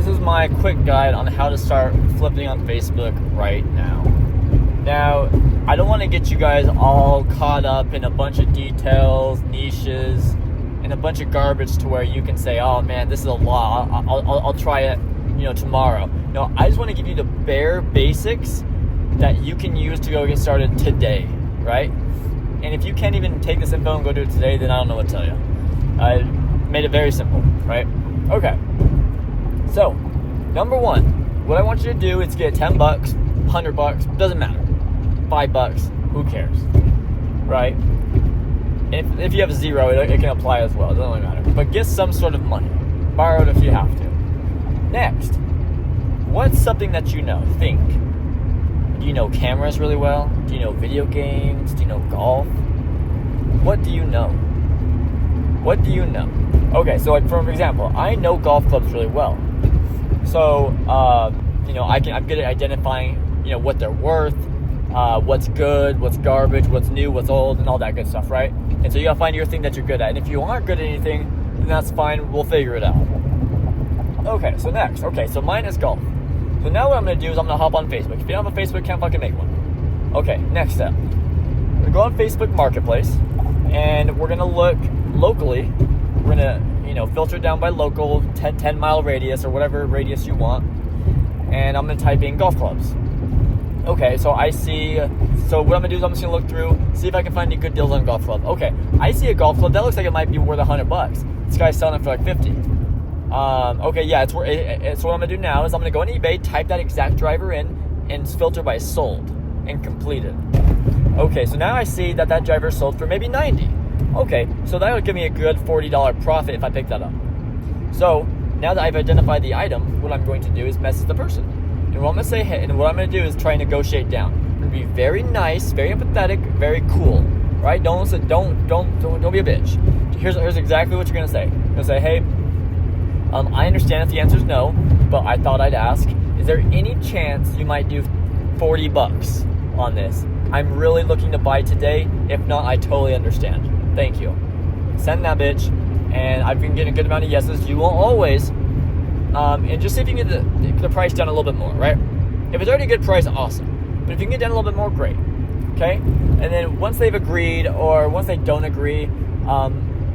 this is my quick guide on how to start flipping on Facebook right now. Now, I don't want to get you guys all caught up in a bunch of details, niches, and a bunch of garbage to where you can say, oh man, this is a lot, I'll try it, tomorrow. No, I just want to give you the bare basics that you can use to go get started today, right? And if you can't even take this info and go do it today, then I don't know what to tell you. I made it very simple, right? Okay. So, number one, what I want you to do is get $10, $100, doesn't matter. $5, who cares, right? If you have zero, it can apply as well. It doesn't really matter. But get some sort of money. Borrow it if you have to. Next, what's something that you know? Think. Do you know cameras really well? Do you know video games? Do you know golf? What do you know? What do you know? Okay, so like for example, I know golf clubs really well. So, I'm good at identifying, what they're worth, what's good, what's garbage, what's new, what's old, and all that good stuff, right? And so you gotta find your thing that you're good at. And if you aren't good at anything, then that's fine. We'll figure it out. Okay, so next. Okay, so mine is golf. So now what I'm gonna do is I'm gonna hop on Facebook. If you don't have a Facebook account, fucking make one. Okay, next step. We're gonna go on Facebook Marketplace, and we're gonna look locally. We're gonna, filter down by local, 10-mile radius or whatever radius you want. And I'm gonna type in golf clubs. Okay, so I see, so what I'm gonna do is I'm just gonna look through, see if I can find any good deals on golf club. Okay, I see a golf club that looks like it might be worth $100. This guy's selling it for like 50. Okay, yeah, so what I'm gonna do now is I'm gonna go on eBay, type that exact driver in, and filter by sold and completed. Okay, so now I see that driver sold for maybe 90. Okay, so that would give me a good $40 profit if I pick that up. So now that I've identified the item, what I'm going to do is message the person. And what I'm gonna say, and what I'm gonna do is try and negotiate down. I'm gonna be very nice, very empathetic, very cool, right? Don't be a bitch. Here's exactly what you're gonna say. You're gonna say, hey, I understand if the answer is no, but I thought I'd ask, is there any chance you might do $40 on this? I'm really looking to buy today. If not, I totally understand. Thank you. Send that bitch, and I've been getting a good amount of yeses. You won't always, and just see if you can get the price down a little bit more, right? If it's already a good price, awesome. But if you can get down a little bit more, great. Okay? And then once they've agreed, or once they don't agree,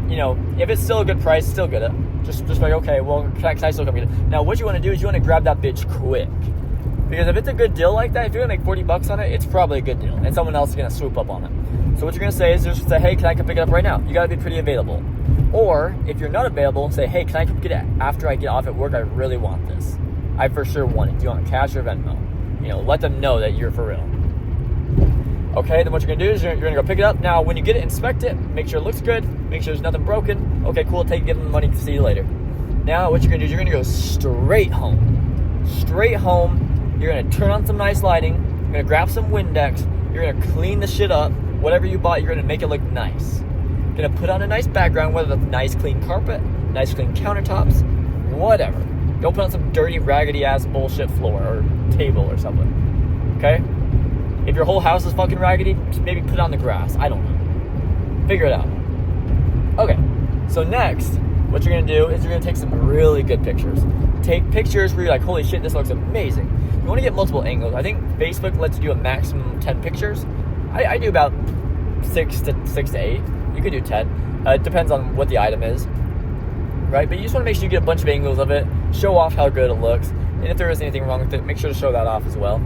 if it's still a good price, still get it. Just like, okay, well, can I still come get it? Now, what you want to do is you want to grab that bitch quick. Because if it's a good deal like that, if you're going to make $40 on it, it's probably a good deal. And someone else is going to swoop up on it. So what you're going to say is just say, hey, can I come pick it up right now? You got to be pretty available. Or if you're not available, say, hey, can I come get it after I get off at work? I really want this. I for sure want it. Do you want cash or Venmo? Let them know that you're for real. Okay, then what you're going to do is you're going to go pick it up. Now, when you get it, inspect it. Make sure it looks good. Make sure there's nothing broken. Okay, cool. Give them the money. See you later. Now, what you're going to do is you're going to go straight home. Straight home. You're going to turn on some nice lighting. You're going to grab some Windex. You're going to clean the shit up. Whatever you bought, you're going to make it look nice. You're going to put on a nice background, whether it's nice clean carpet, nice clean countertops, whatever. Don't put on some dirty, raggedy-ass bullshit floor or table or something. Okay? If your whole house is fucking raggedy, just maybe put on the grass. I don't know. Figure it out. Okay. So next, what you're going to do is you're going to take some really good pictures. Take pictures where you're like, holy shit, this looks amazing. You want to get multiple angles. I think Facebook lets you do a maximum 10 pictures. I do about 6 to 8. You could do 10. It depends on what the item is, right? But you just want to make sure you get a bunch of angles of it, show off how good it looks, and if there is anything wrong with it, make sure to show that off as well.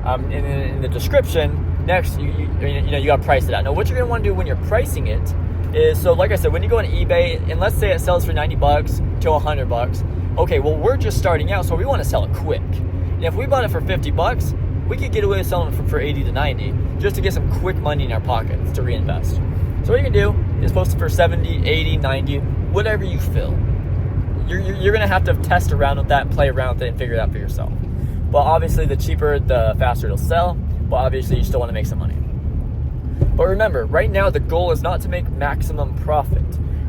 And in the description, next, you got to price it out. Now, what you're going to want to do when you're pricing it is, so like I said, when you go on eBay, and let's say it sells for $90 to $100, okay, well, we're just starting out, so we want to sell it quick. And if we bought it for $50, we could get away with selling it for 80 to 90 just to get some quick money in our pockets to reinvest. So what you can do is post it for 70, 80, 90, whatever you feel. You're going to have to test around with that, play around with it, and figure it out for yourself. But obviously, the cheaper, the faster it'll sell. But obviously, you still want to make some money. But remember, right now, the goal is not to make maximum profit.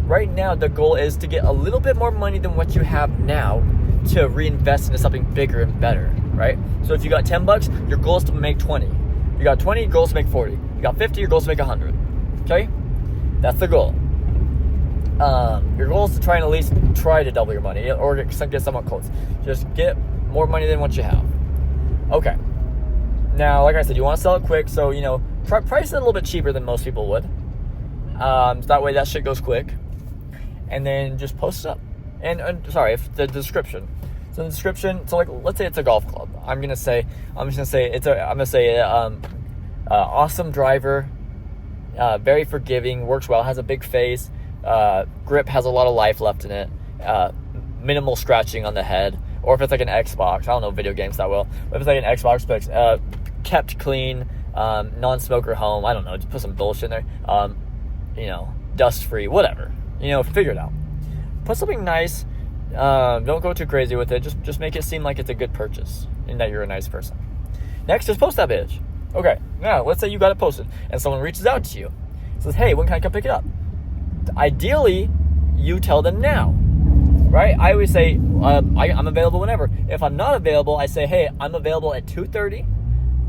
Right now, the goal is to get a little bit more money than what you have now to reinvest into something bigger and better, right? So if you got $10, your goal is to make 20. You got 20, your goal is to make 40. You got 50, your goal is to make 100. Okay? That's the goal. Your goal is to try and at least try to double your money or get somewhat close. Just get more money than what you have. Okay. Now, like I said, you want to sell it quick, so, price it a little bit cheaper than most people would. So that way that shit goes quick. And then just post it up. And if the description. So in the description, so like, let's say it's a golf club. I'm gonna say awesome driver, very forgiving, works well, has a big face, grip has a lot of life left in it, minimal scratching on the head. Or if it's like an Xbox, I don't know video games that well. But if it's like an Xbox, but kept clean, non-smoker home, I don't know, just put some bullshit in there, dust-free, whatever. Figure it out. Put something nice. Don't go too crazy with it. Just make it seem like it's a good purchase and that you're a nice person. Next, just post that bitch. Okay, now let's say you got it posted and someone reaches out to you, says, "Hey, when can I come pick it up?" Ideally, you tell them now, right? I always say I'm available whenever. If I'm not available, I say, "Hey, I'm available at 2:30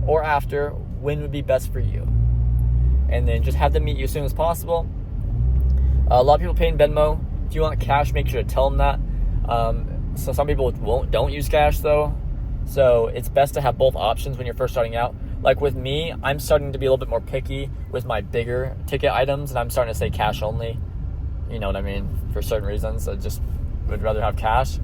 or after. When would be best for you?" And then just have them meet you as soon as possible. A lot of people pay in Venmo. If you want cash, make sure to tell them that. So some people don't use cash though. So it's best to have both options when you're first starting out. Like with me, I'm starting to be a little bit more picky with my bigger ticket items, and I'm starting to say cash only. You know what I mean? For certain reasons, I just would rather have cash.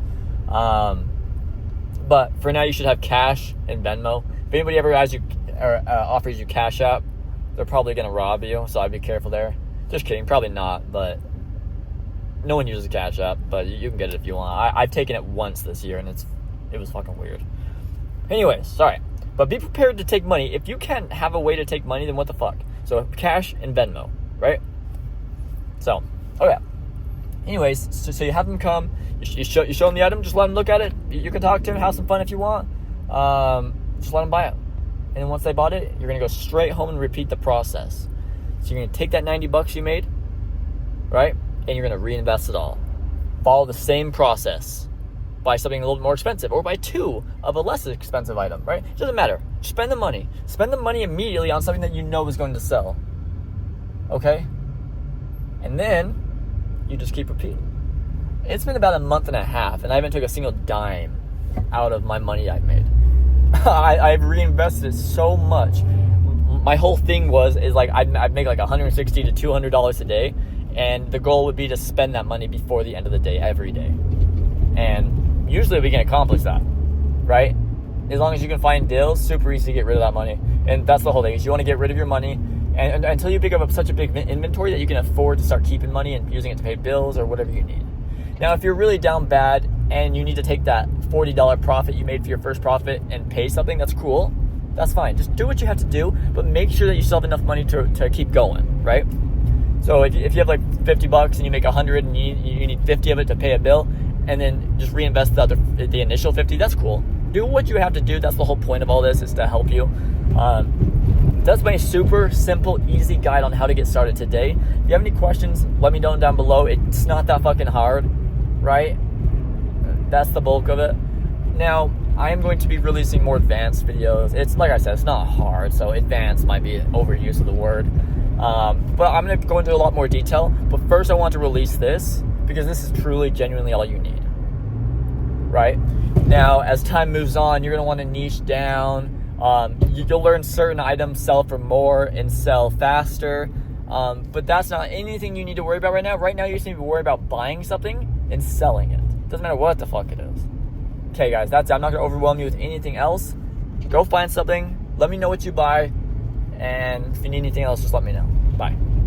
But for now, you should have cash and Venmo. If anybody ever offers you Cash App, they're probably gonna rob you. So I'd be careful there. Just kidding, probably not, but no one uses Cash App, but you can get it if you want. I've taken it once this year, and it was fucking weird. Anyways, sorry. But be prepared to take money. If you can't have a way to take money, then what the fuck? So cash and Venmo, right? So, okay. Anyways, so you have them come. You show them the item. Just let them look at it. You can talk to them, have some fun if you want. Just let them buy it. And then once they bought it, you're going to go straight home and repeat the process. So you're going to take that $90 you made, right? And you're going to reinvest it all. Follow the same process. Buy something a little bit more expensive, or buy two of a less expensive item, right? It doesn't matter. Spend the money. Spend the money immediately on something that you know is going to sell. Okay? And then you just keep repeating. It's been about a month and a half, and I haven't took a single dime out of my money I've made. I've reinvested so much. My whole thing is like I'd make like $160 to $200 a day, and the goal would be to spend that money before the end of the day every day. And usually we can accomplish that, right? As long as you can find deals, super easy to get rid of that money. And that's the whole thing, is you want to get rid of your money and until you pick up such a big inventory that you can afford to start keeping money and using it to pay bills or whatever you need. Now, if you're really down bad and you need to take that $40 profit you made for your first profit and pay something, that's cool. That's fine. Just do what you have to do, but make sure that you still have enough money to keep going, right? So if you have like $50 and you make 100 and you need 50 of it to pay a bill, and then just reinvest the initial 50, that's cool. Do what you have to do. That's the whole point of all this, is to help you. That's my super simple, easy guide on how to get started today. If you have any questions, let me know down below. It's not that fucking hard, right? That's the bulk of it. Now, I am going to be releasing more advanced videos. It's like I said, it's not hard, so advanced might be an overuse of the word. But I'm going to go into a lot more detail. But first, I want to release this, because this is truly, genuinely all you need, right? Now, as time moves on, you're going to want to niche down. You'll learn certain items sell for more and sell faster, but that's not anything you need to worry about right now. Right now, you just need to worry about buying something and selling it. Doesn't matter what the fuck it is. Okay, guys, that's it. I'm not going to overwhelm you with anything else. Go find something. Let me know what you buy, and if you need anything else, just let me know. Bye.